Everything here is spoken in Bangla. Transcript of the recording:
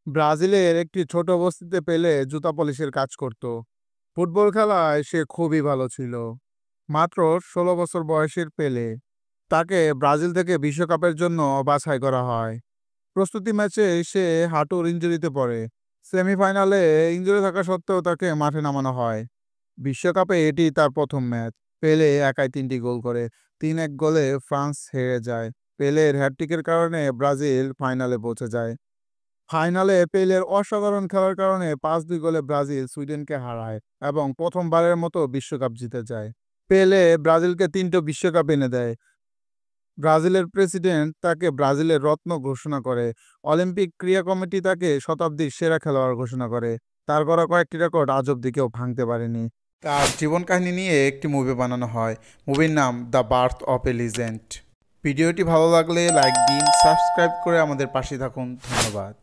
ব্রাজিলের একটি ছোট বস্তিতে পেলে জুতা পলিশের কাজ করত। ফুটবল খেলায় সে খুবই ভালো ছিল। মাত্র ১৬ বছর বয়সের পেলে তাকে ব্রাজিল থেকে বিশ্বকাপের জন্য বাছাই করা হয়। প্রস্তুতি ম্যাচে সে হাঁটুর ইনজুরিতে পড়ে। সেমিফাইনালে ইনজুরি থাকা সত্ত্বেও তাকে মাঠে নামানো হয়। বিশ্বকাপে এটি তার প্রথম ম্যাচ। পেলে একাই ৩টি গোল করে। ৩-১ গোলে ফ্রান্স হেরে যায়। পেলের হ্যাটট্রিকের কারণে ব্রাজিল ফাইনালে পৌঁছে যায়। ফাইনালে পেলের অসাধারণ খেলার কারণে ৫-২ গোলে ব্রাজিল সুইডেনকে হারায় এবং প্রথমবারের মতো বিশ্বকাপ জিতে যায়। পেলে ব্রাজিলকে ৩টো বিশ্বকাপ এনে দেয়। ব্রাজিলের প্রেসিডেন্ট তাকে ব্রাজিলের রত্ন ঘোষণা করে। অলিম্পিক ক্রীড়া কমিটি তাকে শতাব্দীর সেরা খেলোয়াড় ঘোষণা করে। তার করা কয়েকটি রেকর্ড আজ অব্দি কেউ ভাঙতে পারেনি। তার জীবন কাহিনী নিয়ে একটি মুভি বানানো হয়। মুভির নাম the birth of A legend. ভিডিওটি ভালো লাগলে লাইক দিন, সাবস্ক্রাইব করে আমাদের পাশে থাকুন। ধন্যবাদ।